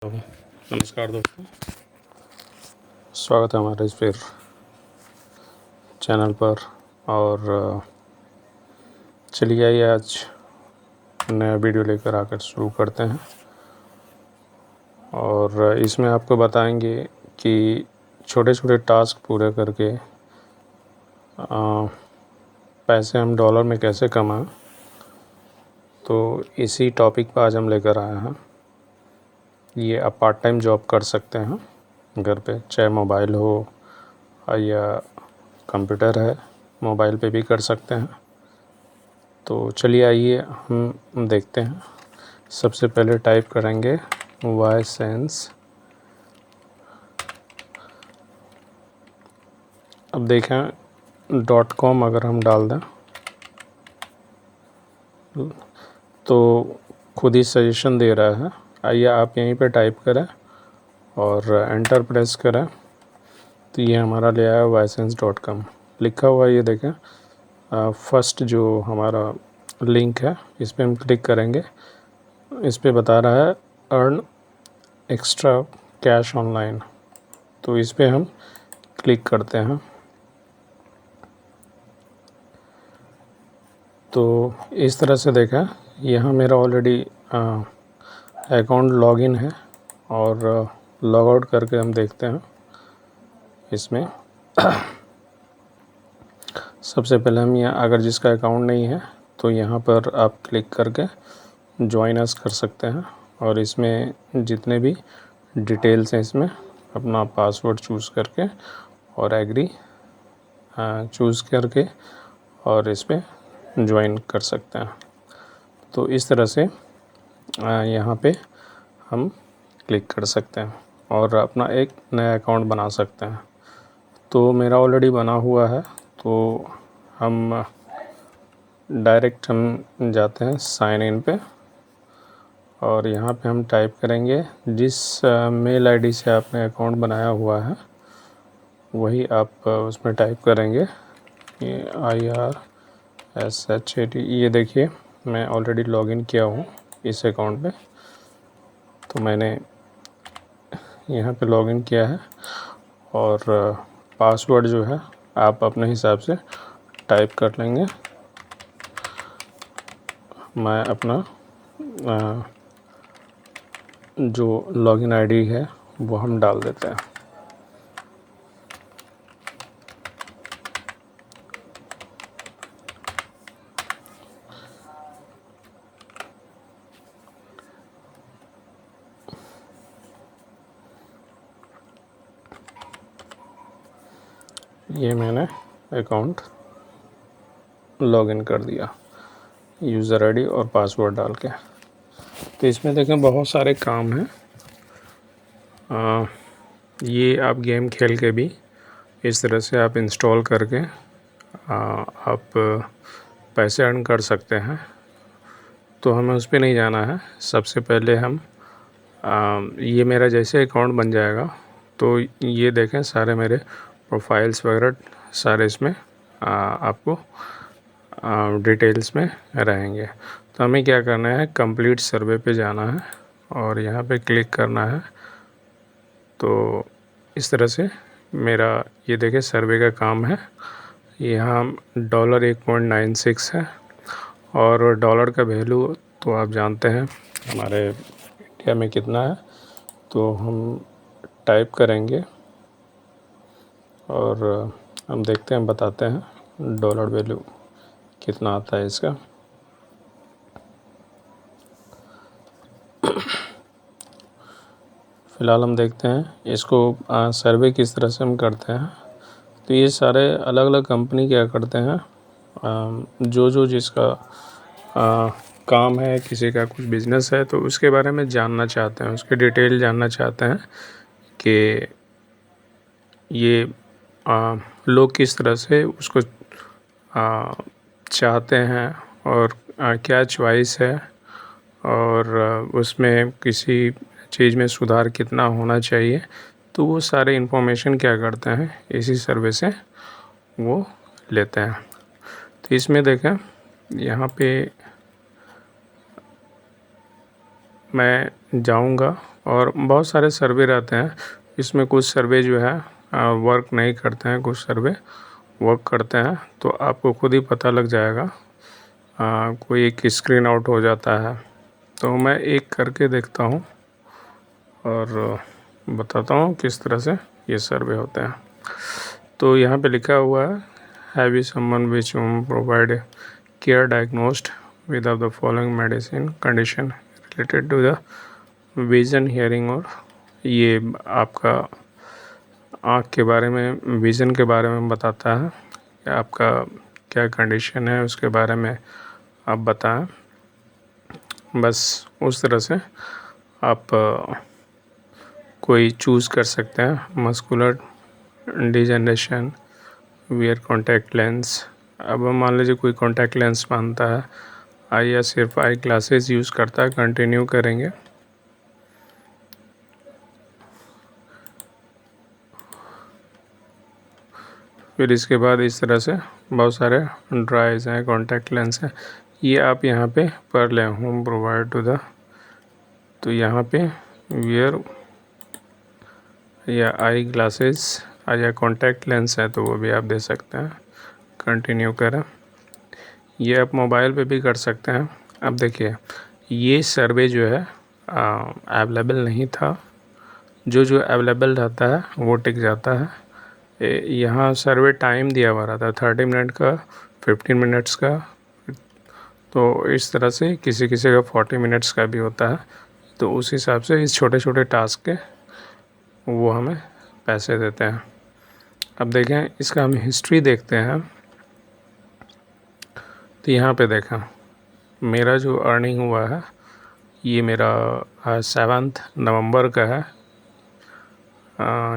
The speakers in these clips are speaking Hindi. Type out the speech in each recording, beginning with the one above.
तो नमस्कार दोस्तों, स्वागत है हमारे इस फिर चैनल पर। और चलिए आइए आज नया वीडियो लेकर आकर शुरू करते हैं। और इसमें आपको बताएंगे कि छोटे छोटे टास्क पूरे करके पैसे हम डॉलर में कैसे कमाएं। तो इसी टॉपिक पर आज हम लेकर आए हैं। ये आप पार्ट टाइम जॉब कर सकते हैं घर पे, चाहे मोबाइल हो या कंप्यूटर है, मोबाइल पे भी कर सकते हैं। तो चलिए आइए हम देखते हैं। सबसे पहले टाइप करेंगे YSense। अब देखें .com अगर हम डाल दें तो खुद ही सजेशन दे रहा है। आइए आप यहीं पे टाइप करें और एंटर प्रेस करें तो ये हमारा ले आया YSense.com लिखा हुआ है। ये देखें फर्स्ट जो हमारा लिंक है इस पर हम क्लिक करेंगे। इस पे बता रहा है अर्न एक्स्ट्रा कैश ऑनलाइन, तो इस पे हम क्लिक करते हैं। तो इस तरह से देखा, यहाँ मेरा ऑलरेडी अकाउंट लॉगिन है और लॉग आउट करके हम देखते हैं इसमें। सबसे पहले हम यहाँ, अगर जिसका अकाउंट नहीं है तो यहाँ पर आप क्लिक करके ज्वाइन अस कर सकते हैं। और इसमें जितने भी डिटेल्स हैं इसमें अपना पासवर्ड चूज़ करके और एग्री चूज़ करके और इस पर ज्वाइन कर सकते हैं। तो इस तरह से यहाँ पे हम क्लिक कर सकते हैं और अपना एक नया अकाउंट बना सकते हैं। तो मेरा ऑलरेडी बना हुआ है, तो हम डायरेक्ट हम जाते हैं साइन इन पे और यहाँ पे हम टाइप करेंगे जिस मेल आईडी से आपने अकाउंट बनाया हुआ है वही आप उसमें टाइप करेंगे। ये IRSHAT। ये देखिए मैं ऑलरेडी लॉगिन किया हूँ इस अकाउंट पे, तो मैंने यहाँ पे लॉगिन किया है और पासवर्ड जो है आप अपने हिसाब से टाइप कर लेंगे। मैं अपना जो लॉगिन आईडी है वो हम डाल देते हैं। ये मैंने अकाउंट लॉगिन कर दिया यूज़र आईडी और पासवर्ड डाल के। तो इसमें देखें बहुत सारे काम हैं। ये आप गेम खेल के भी इस तरह से आप इंस्टॉल करके आप पैसे अर्न कर सकते हैं। तो हमें उस पर नहीं जाना है। सबसे पहले हम ये मेरा जैसे अकाउंट बन जाएगा तो ये देखें सारे मेरे प्रोफाइल्स वगैरह सारे इसमें आपको डिटेल्स में रहेंगे। तो हमें क्या करना है, कंप्लीट सर्वे पे जाना है और यहाँ पे क्लिक करना है। तो इस तरह से मेरा ये देखें सर्वे का काम है। यहाँ $1.96 है और डॉलर का वैल्यू तो आप जानते हैं हमारे इंडिया में कितना है। तो हम टाइप करेंगे और हम देखते हैं, बताते हैं डॉलर वैल्यू कितना आता है इसका। फ़िलहाल हम देखते हैं इसको सर्वे किस तरह से हम करते हैं। तो ये सारे अलग अलग कंपनी क्या करते हैं, जो जिसका काम है, किसी का कुछ बिज़नेस है तो उसके बारे में जानना चाहते हैं, उसके डिटेल जानना चाहते हैं कि ये लोग किस तरह से उसको चाहते हैं और क्या चॉइस है और उसमें किसी चीज़ में सुधार कितना होना चाहिए। तो वो सारे इन्फॉर्मेशन क्या करते हैं इसी सर्वे से वो लेते हैं। तो इसमें देखें यहाँ पे मैं जाऊँगा और बहुत सारे सर्वे रहते हैं। इसमें कुछ सर्वे जो है वर्क नहीं करते हैं, कुछ सर्वे वर्क करते हैं, तो आपको खुद ही पता लग जाएगा। कोई एक स्क्रीन आउट हो जाता है, तो मैं एक करके देखता हूँ और बताता हूँ किस तरह से ये सर्वे होते हैं। तो यहाँ पे लिखा हुआ है, have you someone which provide care diagnosed with of the following medicine condition related to the vision hearing. और ये आपका आँख के बारे में, विज़न के बारे में बताता है कि आपका क्या कंडीशन है, उसके बारे में आप बताएं। बस उस तरह से आप कोई चूज़ कर सकते हैं। Muscular degeneration, wear contact lens. अब मान लीजिए कोई कॉन्टैक्ट लेंस पहनता है या सिर्फ आई ग्लासेस यूज़ करता है, कंटिन्यू करेंगे। फिर इसके बाद इस तरह से बहुत सारे ड्राइज हैं, कॉन्टैक्ट लेंस हैं, ये आप यहाँ पे पढ़ लें। होम प्रोवाइड टू द, तो यहाँ पे वियर या आई ग्लासेस या कॉन्टैक्ट लेंस है तो वो भी आप दे सकते हैं। कंटिन्यू करें। ये आप मोबाइल पे भी कर सकते हैं। अब देखिए, ये सर्वे जो है अवेलेबल नहीं था, जो अवेलेबल रहता है वो टिक जाता है। यहाँ सर्वे टाइम दिया हुआ रहता है 30 मिनट का, 15 मिनट्स का, तो इस तरह से किसी किसी का 40 मिनट्स का भी होता है। तो उस हिसाब से इस छोटे छोटे टास्क के वो हमें पैसे देते हैं। अब देखें, इसका हम हिस्ट्री देखते हैं। तो यहाँ पे देखें, मेरा जो अर्निंग हुआ है ये मेरा 7 नवंबर का है,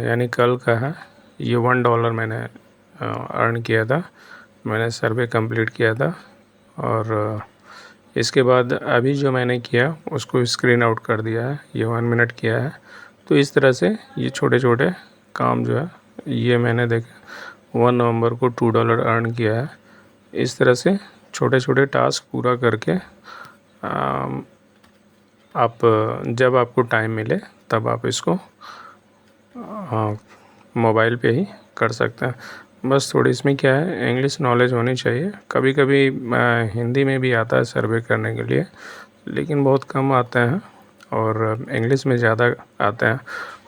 यानी कल का है। ये $1 मैंने अर्न किया था, मैंने सर्वे कंप्लीट किया था। और इसके बाद अभी जो मैंने किया उसको स्क्रीन आउट कर दिया है, ये 1 मिनट किया है। तो इस तरह से ये छोटे छोटे काम जो है ये मैंने देखा 1 नवंबर को $2 अर्न किया है। इस तरह से छोटे छोटे टास्क पूरा करके आप जब आपको टाइम मिले तब आप इसको मोबाइल पे ही कर सकते हैं। बस थोड़ी इसमें क्या है, इंग्लिश नॉलेज होनी चाहिए। कभी कभी हिंदी में भी आता है सर्वे करने के लिए, लेकिन बहुत कम आते हैं और इंग्लिश में ज़्यादा आते हैं।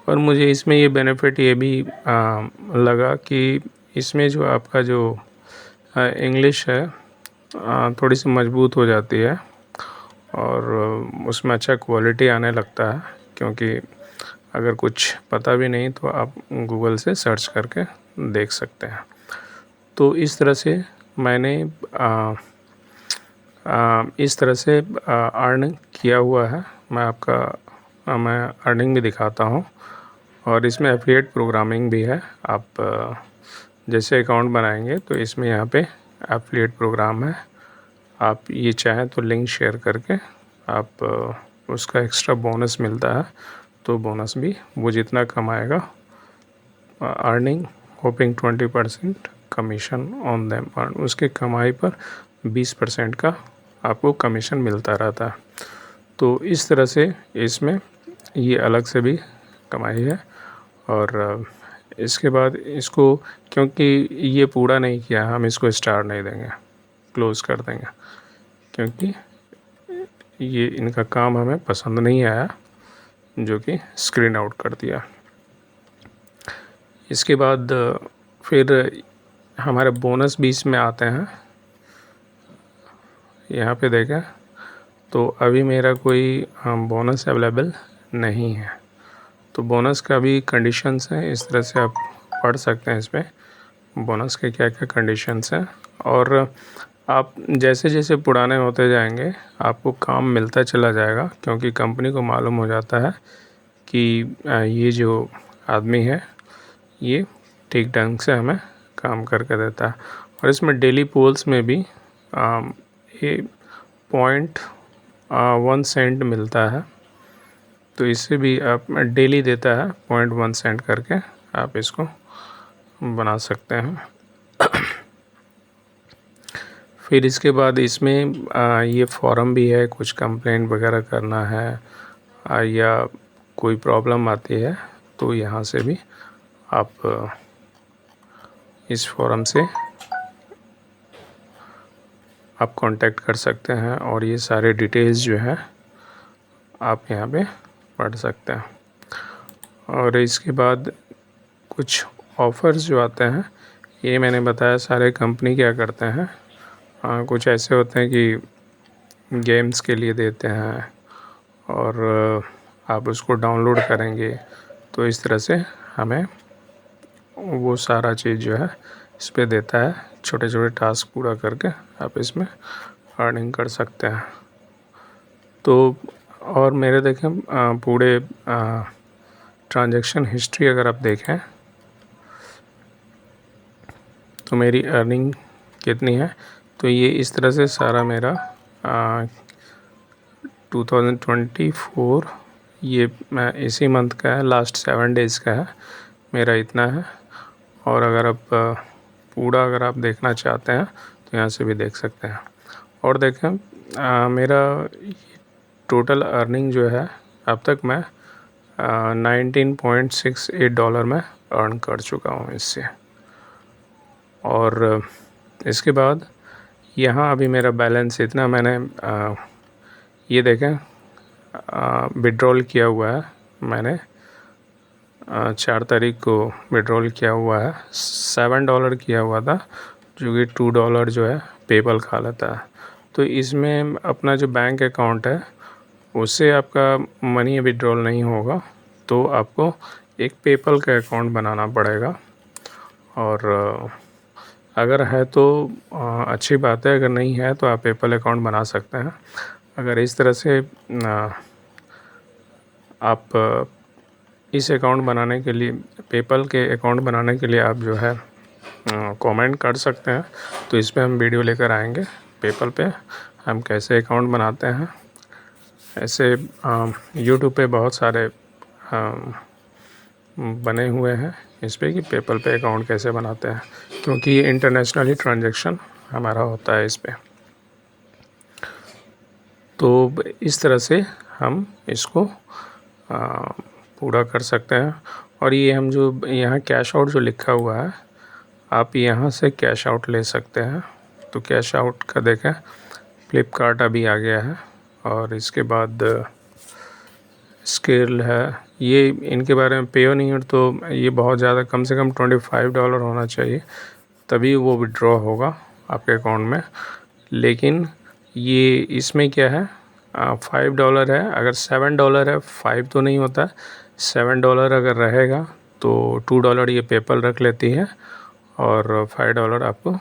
और मुझे इसमें ये बेनिफिट ये भी लगा कि इसमें जो आपका जो इंग्लिश है थोड़ी सी मजबूत हो जाती है और उसमें अच्छा क्वालिटी आने लगता है। क्योंकि अगर कुछ पता भी नहीं तो आप गूगल से सर्च करके देख सकते हैं। तो इस तरह से मैंने इस तरह से अर्न किया हुआ है। मैं अर्निंग भी दिखाता हूँ और इसमें एफिलिएट प्रोग्रामिंग भी है। आप जैसे अकाउंट बनाएंगे तो इसमें यहाँ पे एफिलिएट प्रोग्राम है। आप ये चाहें तो लिंक शेयर करके आप उसका एक्स्ट्रा बोनस मिलता है, तो बोनस भी वो जितना कमाएगा, earning hopping 20% commission on them earn, उसके कमाई पर 20% का आपको कमीशन मिलता रहता है। तो इस तरह से इसमें ये अलग से भी कमाई है। और इसके बाद इसको, क्योंकि ये पूरा नहीं किया, हम इसको स्टार नहीं देंगे, क्लोज़ कर देंगे, क्योंकि ये इनका काम हमें पसंद नहीं आया, जो कि स्क्रीन आउट कर दिया। इसके बाद फिर हमारे बोनस भी इसमें आते हैं। यहाँ पे देखें तो अभी मेरा कोई बोनस अवेलेबल नहीं है। तो बोनस का भी कंडीशंस हैं, इस तरह से आप पढ़ सकते हैं इसमें बोनस के क्या क्या कंडीशंस हैं। और आप जैसे जैसे पुराने होते जाएंगे आपको काम मिलता चला जाएगा, क्योंकि कंपनी को मालूम हो जाता है कि ये जो आदमी है ये ठीक ढंग से हमें काम करके देता है। और इसमें डेली पोल्स में भी ये 0.1 सेंट मिलता है, तो इससे भी आप डेली देता है 0.1 सेंट करके, आप इसको बना सकते हैं। फिर इसके बाद इसमें ये फॉर्म भी है, कुछ कंप्लेंट वगैरह करना है या कोई प्रॉब्लम आती है तो यहाँ से भी आप इस फोरम से आप कांटेक्ट कर सकते हैं और ये सारे डिटेल्स जो है आप यहाँ पे पढ़ सकते हैं। और इसके बाद कुछ ऑफ़र्स जो आते हैं, ये मैंने बताया सारे कंपनी क्या करते हैं। कुछ ऐसे होते हैं कि गेम्स के लिए देते हैं और आप उसको डाउनलोड करेंगे तो इस तरह से हमें वो सारा चीज़ जो है इस पे देता है। छोटे छोटे टास्क पूरा करके आप इसमें अर्निंग कर सकते हैं। तो और मेरे देखें पूरे ट्रांजैक्शन हिस्ट्री अगर आप देखें तो मेरी अर्निंग कितनी है, तो ये इस तरह से सारा मेरा 2024 ये मैं इसी मंथ का है, लास्ट 7 डेज़ का है, मेरा इतना है। और अगर आप पूरा अगर आप देखना चाहते हैं तो यहाँ से भी देख सकते हैं। और देखें मेरा टोटल अर्निंग जो है अब तक मैं $19.68 में अर्न कर चुका हूँ इससे। और इसके बाद यहाँ अभी मेरा बैलेंस इतना, मैंने ये देखें विड्रॉल किया हुआ है, मैंने 4 तारीख को विड्रॉल किया हुआ है। $7 किया हुआ था, जो कि $2 जो है पेपल खा लेता है। तो इसमें अपना जो बैंक अकाउंट है उससे आपका मनी विड्रॉल नहीं होगा, तो आपको एक पेपल का अकाउंट बनाना पड़ेगा। और अगर है तो अच्छी बात है, अगर नहीं है तो आप पेपल अकाउंट बना सकते हैं। अगर इस तरह से आप इस अकाउंट बनाने के लिए, पेपल के अकाउंट बनाने के लिए आप जो है कमेंट कर सकते हैं, तो इस पे हम वीडियो लेकर आएंगे पेपल पे हम कैसे अकाउंट बनाते हैं। ऐसे यूट्यूब पे बहुत सारे बने हुए हैं इस पे कि पेपल पे अकाउंट कैसे बनाते हैं, क्योंकि ये इंटरनेशनली ट्रांजैक्शन हमारा होता है इस पे। तो इस तरह से हम इसको पूरा कर सकते हैं। और ये हम जो यहाँ कैश आउट जो लिखा हुआ है, आप यहाँ से कैश आउट ले सकते हैं। तो कैश आउट का देखें, फ्लिपकार्ट अभी आ गया है। और इसके बाद स्केल है, ये इनके बारे में पेयोनियर, तो ये बहुत ज़्यादा, कम से कम $25 होना चाहिए तभी वो विड्रॉ होगा आपके अकाउंट में। लेकिन ये इसमें क्या है, $5 है। अगर $7 है, 5 तो नहीं होता, $7 अगर रहेगा तो $2 ये पेपल रख लेती है और $5 आपको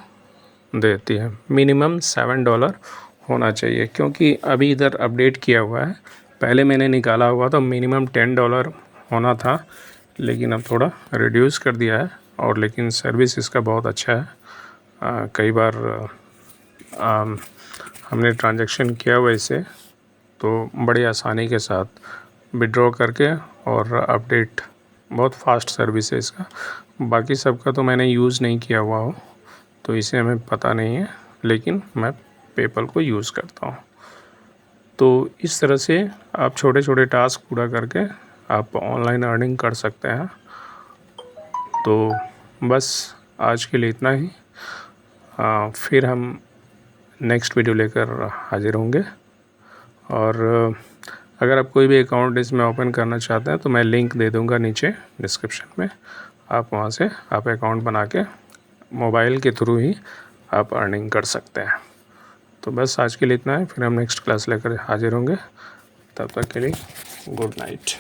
देती है। मिनिमम $7 होना चाहिए, क्योंकि अभी इधर अपडेट किया हुआ है। पहले मैंने निकाला हुआ तो मिनिमम $10 होना था, लेकिन अब थोड़ा रिड्यूस कर दिया है। और लेकिन सर्विस इसका बहुत अच्छा है। कई बार हमने ट्रांजैक्शन किया वैसे, तो बड़ी आसानी के साथ विड्रॉ करके, और अपडेट बहुत फास्ट सर्विस है इसका। बाकी सबका तो मैंने यूज़ नहीं किया हुआ हो, तो इसे हमें पता नहीं है, लेकिन मैं पेपल को यूज़ करता हूँ। तो इस तरह से आप छोटे छोटे टास्क पूरा करके आप ऑनलाइन अर्निंग कर सकते हैं। तो बस आज के लिए इतना ही। फिर हम नेक्स्ट वीडियो लेकर हाजिर होंगे। और अगर आप कोई भी अकाउंट इसमें ओपन करना चाहते हैं तो मैं लिंक दे दूंगा नीचे डिस्क्रिप्शन में, आप वहां से आप अकाउंट बना के मोबाइल के थ्रू ही आप अर्निंग कर सकते हैं। तो बस आज के लिए इतना है, फिर हम नेक्स्ट क्लास लेकर हाजिर होंगे। तब तक के लिए गुड नाइट।